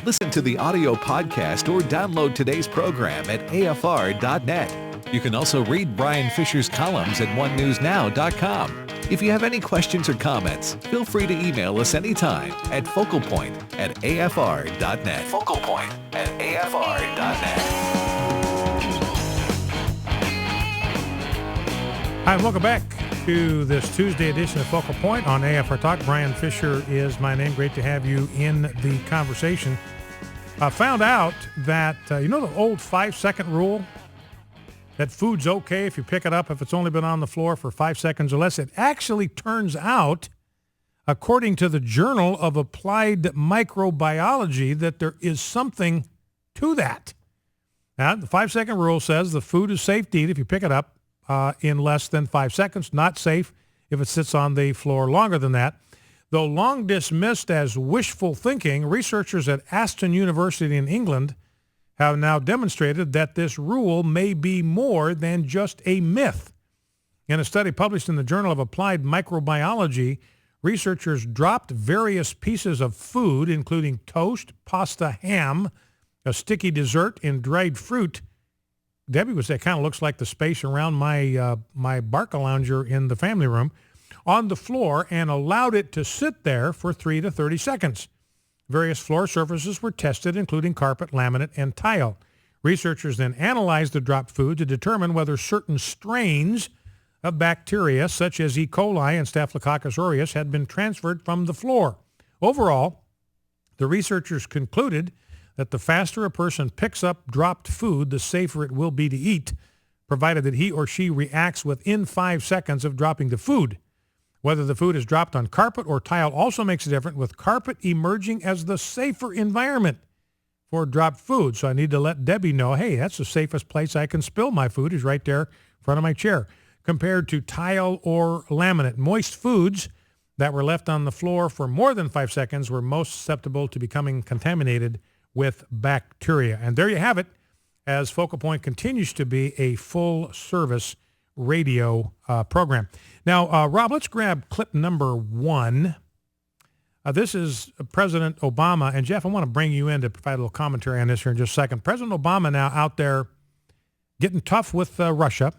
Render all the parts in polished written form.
Listen to the audio podcast or download today's program at afr.net. You can also read Brian Fisher's columns at onenewsnow.com. If you have any questions or comments, feel free to email us anytime at focalpoint@afr.net. focalpoint@afr.net. Hi, and welcome back to this Tuesday edition of Focal Point on AFR Talk. Brian Fisher is my name. Great to have you in the conversation. I found out that, you know the old 5-second rule? That food's okay if you pick it up if it's only been on the floor for 5 seconds or less. It actually turns out, according to the Journal of Applied Microbiology, that there is something to that. Now, the 5-second rule says the food is safe to eat if you pick it up in less than 5 seconds. Not safe if it sits on the floor longer than that. Though long dismissed as wishful thinking, researchers at Aston University in England have now demonstrated that this rule may be more than just a myth. In a study published in the Journal of Applied Microbiology, researchers dropped various pieces of food, including toast, pasta, ham, a sticky dessert, and dried fruit. Debbie would say it kind of looks like the space around my Barcalounger in the family room, on the floor, and allowed it to sit there for 3 to 30 seconds. Various floor surfaces were tested, including carpet, laminate, and tile. Researchers then analyzed the dropped food to determine whether certain strains of bacteria, such as E. coli and Staphylococcus aureus, had been transferred from the floor. Overall, the researchers concluded that the faster a person picks up dropped food, the safer it will be to eat, provided that he or she reacts within 5 seconds of dropping the food. Whether the food is dropped on carpet or tile also makes a difference, with carpet emerging as the safer environment for dropped food. So I need to let Debbie know, hey, that's the safest place I can spill my food is right there in front of my chair. Compared to tile or laminate, moist foods that were left on the floor for more than 5 seconds were most susceptible to becoming contaminated with bacteria. And there you have it, as Focal Point continues to be a full-service radio program. Now, Rob, let's grab clip number 1. This is President Obama. And, Jeff, I want to bring you in to provide a little commentary on this here in just a second. President Obama now out there getting tough with Russia,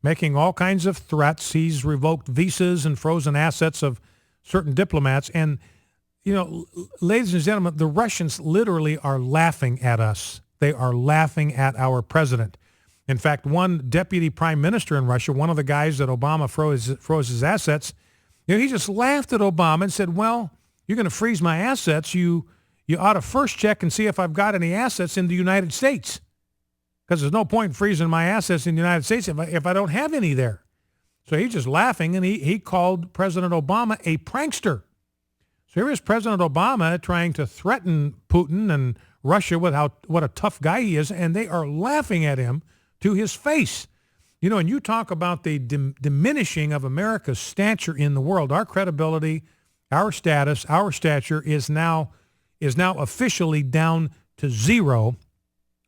making all kinds of threats. He's revoked visas and frozen assets of certain diplomats. And, you know, ladies and gentlemen, the Russians literally are laughing at us. They are laughing at our president. In fact, one deputy prime minister in Russia, one of the guys that Obama froze his assets, you know, he just laughed at Obama and said, well, you're going to freeze my assets. You ought to first check and see if I've got any assets in the United States, because there's no point in freezing my assets in the United States if I don't have any there. So he's just laughing, and he called President Obama a prankster. So here is President Obama trying to threaten Putin and Russia with what a tough guy he is, and they are laughing at him to his face. You know, and you talk about the diminishing of America's stature in the world. Our credibility, our status, our stature is now officially down to zero.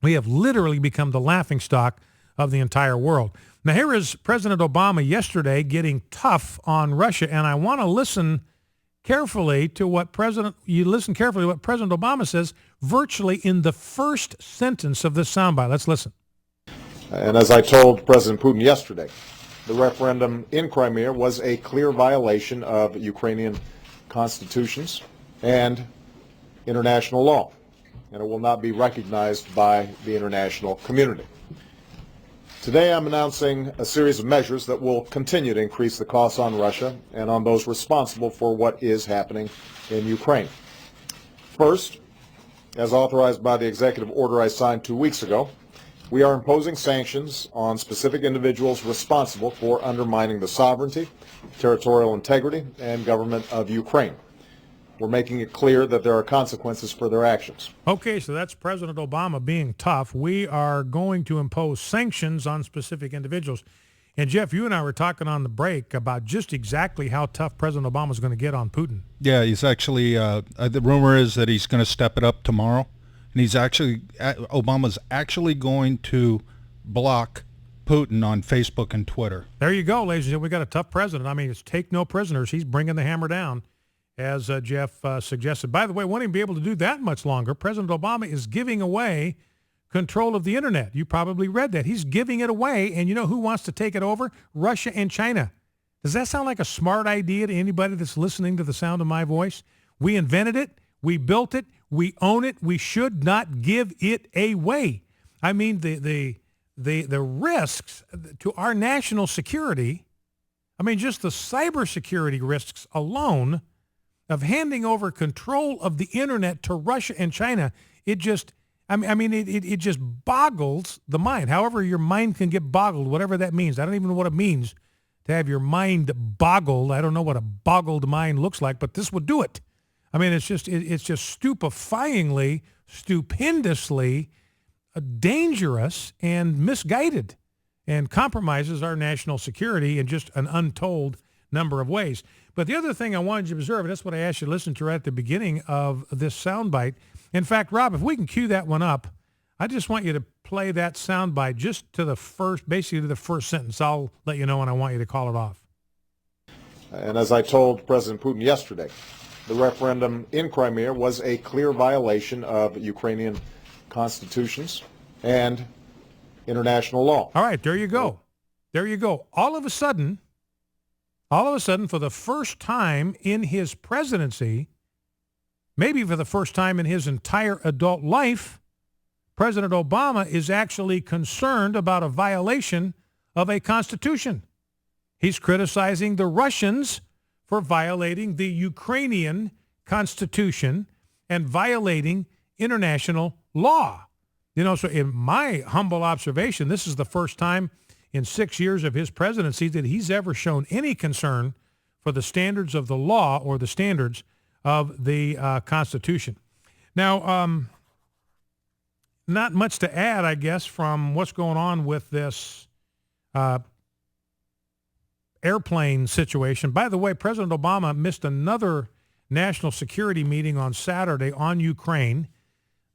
We have literally become the laughingstock of the entire world. Now, here is President Obama yesterday getting tough on Russia, and I want to listen carefully to what President Obama says virtually in the first sentence of this soundbite. Let's listen. And as I told President Putin yesterday, the referendum in Crimea was a clear violation of Ukrainian constitutions and international law, and it will not be recognized by the international community. Today I'm announcing a series of measures that will continue to increase the costs on Russia and on those responsible for what is happening in Ukraine. First, as authorized by the executive order I signed 2 weeks ago, we are imposing sanctions on specific individuals responsible for undermining the sovereignty, territorial integrity, and government of Ukraine. We're making it clear that there are consequences for their actions. Okay, so that's President Obama being tough. We are going to impose sanctions on specific individuals. And, Jeff, you and I were talking on the break about just exactly how tough President Obama is going to get on Putin. Yeah, he's actually, the rumor is that he's going to step it up tomorrow. And Obama's actually going to block Putin on Facebook and Twitter. There you go, ladies and gentlemen. We got a tough president. I mean, it's take no prisoners. He's bringing the hammer down. as Jeff suggested. By the way, wanting to be able to do that much longer, President Obama is giving away control of the internet. You probably read that. He's giving it away, and you know who wants to take it over? Russia and China. Does that sound like a smart idea to anybody that's listening to the sound of my voice? We invented it. We built it. We own it. We should not give it away. I mean, the risks to our national security, I mean, just the cybersecurity risks alone of handing over control of the internet to Russia and China, it just boggles the mind. However, your mind can get boggled, whatever that means. I don't even know what it means to have your mind boggled. I don't know what a boggled mind looks like, but this would do it. I mean, it's just stupefyingly, stupendously dangerous and misguided, and compromises our national security in just an untold number of ways. But the other thing I wanted you to observe, and that's what I asked you to listen to right at the beginning of this soundbite. In fact, Rob, if we can cue that one up, I just want you to play that soundbite just to the first sentence. I'll let you know when I want you to call it off. And as I told President Putin yesterday, the referendum in Crimea was a clear violation of Ukrainian constitutions and international law. All right, there you go. There you go. All of a sudden, for the first time in his presidency, maybe for the first time in his entire adult life, President Obama is actually concerned about a violation of a constitution. He's criticizing the Russians for violating the Ukrainian constitution and violating international law. You know, so in my humble observation, this is the first time in 6 years of his presidency that he's ever shown any concern for the standards of the law or the standards of the Constitution. Now, not much to add, I guess, from what's going on with this airplane situation. By the way, President Obama missed another national security meeting on Saturday on Ukraine.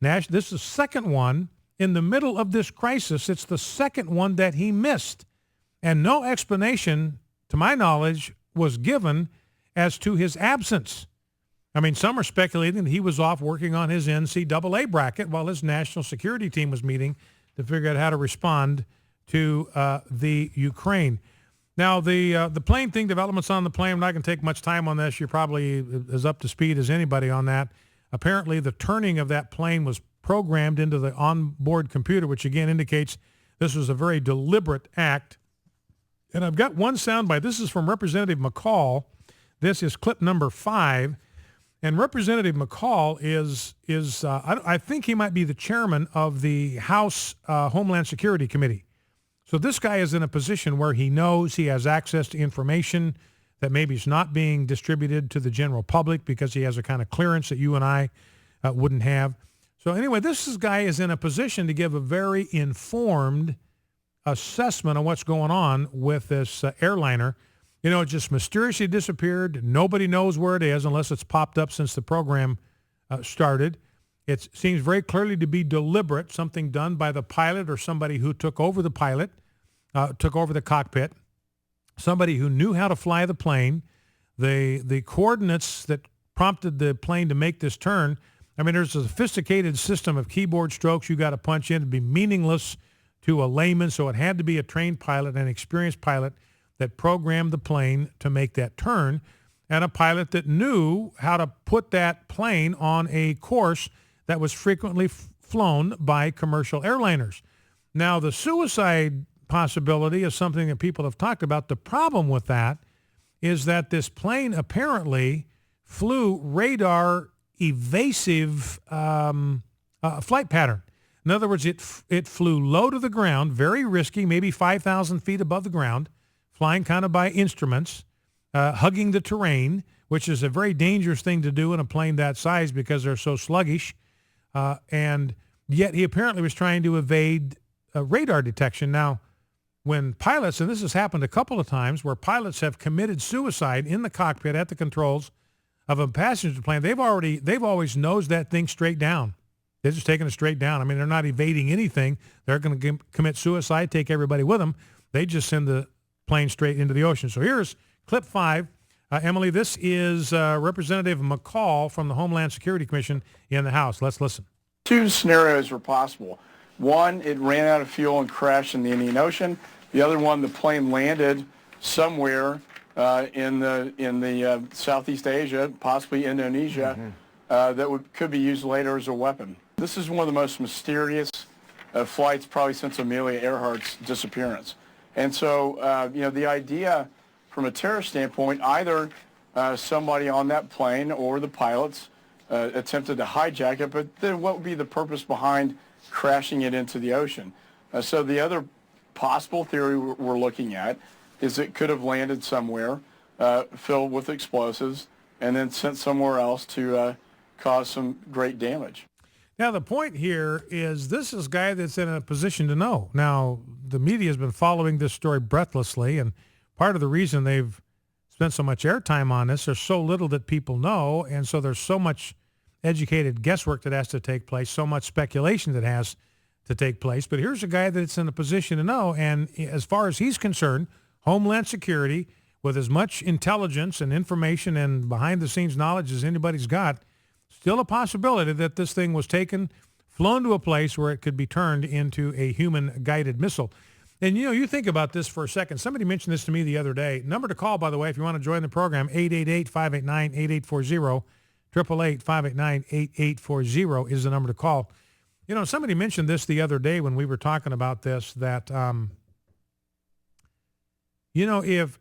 This is the second one in the middle of this crisis. It's the second one that he missed. And no explanation, to my knowledge, was given as to his absence. I mean, some are speculating that he was off working on his NCAA bracket while his national security team was meeting to figure out how to respond to the Ukraine. Now, the plane thing, developments on the plane, I'm not going to take much time on this. You're probably as up to speed as anybody on that. Apparently, the turning of that plane was programmed into the onboard computer, which again indicates this was a very deliberate act. And I've got one soundbite. This is from Representative McCall. This is clip number 5. And Representative McCall is I think he might be the chairman of the House Homeland Security Committee. So this guy is in a position where he knows he has access to information that maybe is not being distributed to the general public because he has a kind of clearance that you and I wouldn't have. So anyway, this guy is in a position to give a very informed assessment of what's going on with this airliner. You know, it just mysteriously disappeared. Nobody knows where it is unless it's popped up since the program started. It seems very clearly to be deliberate, something done by the pilot or somebody who took over the cockpit, somebody who knew how to fly the plane. The coordinates that prompted the plane to make this turn, I mean, there's a sophisticated system of keyboard strokes you got to punch in. It'd be meaningless to a layman, so it had to be a trained pilot, an experienced pilot that programmed the plane to make that turn, and a pilot that knew how to put that plane on a course that was frequently flown by commercial airliners. Now, the suicide possibility is something that people have talked about. The problem with that is that this plane apparently flew radar evasive flight pattern. In other words, it flew low to the ground, very risky, maybe 5,000 feet above the ground, flying kind of by instruments, hugging the terrain, which is a very dangerous thing to do in a plane that size because they're so sluggish. And yet he apparently was trying to evade radar detection. Now, when pilots, and this has happened a couple of times, where pilots have committed suicide in the cockpit at the controls of a passenger plane, they've always nosed that thing straight down. They're just taking it straight down. I mean, they're not evading anything. They're going to commit suicide, take everybody with them. They just send the plane straight into the ocean. So here's clip 5 Emily, this is Representative McCall from the Homeland Security Commission in the House. Let's listen. Two scenarios were possible. One, it ran out of fuel and crashed in the Indian Ocean. The other one, the plane landed somewhere in the Southeast Asia, possibly Indonesia, could be used later as a weapon. This is one of the most mysterious flights probably since Amelia Earhart's disappearance. And so, the idea from a terrorist standpoint, either somebody on that plane or the pilots attempted to hijack it, but then what would be the purpose behind crashing it into the ocean? So the other possible theory we're looking at is it could have landed somewhere filled with explosives and then sent somewhere else to cause some great damage. Now, the point here is this is a guy that's in a position to know. Now, the media has been following this story breathlessly, and part of the reason they've spent so much airtime on this, there's so little that people know, and so there's so much educated guesswork that has to take place, so much speculation that has to take place. But here's a guy that's in a position to know, and as far as he's concerned, Homeland Security, with as much intelligence and information and behind-the-scenes knowledge as anybody's got, still a possibility that this thing was taken, flown to a place where it could be turned into a human-guided missile. And, you think about this for a second. Somebody mentioned this to me the other day. Number to call, by the way, if you want to join the program, 888-589-8840, 888-589-8840 is the number to call. Somebody mentioned this the other day when we were talking about this, that, if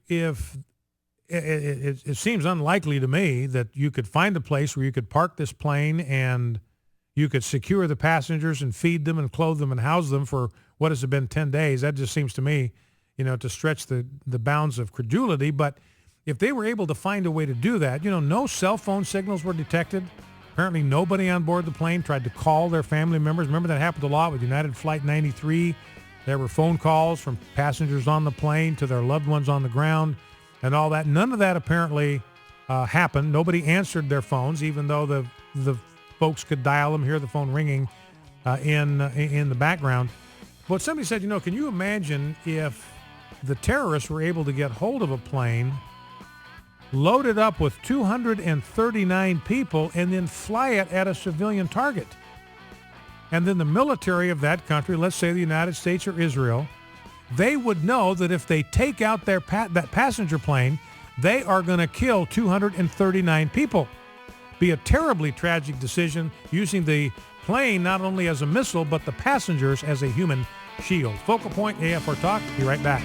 it seems unlikely to me that you could find a place where you could park this plane and you could secure the passengers and feed them and clothe them and house them for what has it been 10 days. That just seems to me, to stretch the bounds of credulity. But if they were able to find a way to do that, no cell phone signals were detected. Apparently nobody on board the plane tried to call their family members. Remember that happened a lot with United Flight 93. There were phone calls from passengers on the plane to their loved ones on the ground and all that. None of that apparently happened. Nobody answered their phones, even though the folks could dial them, hear the phone ringing in the background. But somebody said, can you imagine if the terrorists were able to get hold of a plane, load it up with 239 people, and then fly it at a civilian target? And then the military of that country, let's say the United States or Israel, they would know that if they take out that passenger plane, they are going to kill 239 people. Be a terribly tragic decision, using the plane not only as a missile, but the passengers as a human shield. Focal Point, AFR Talk. Be right back.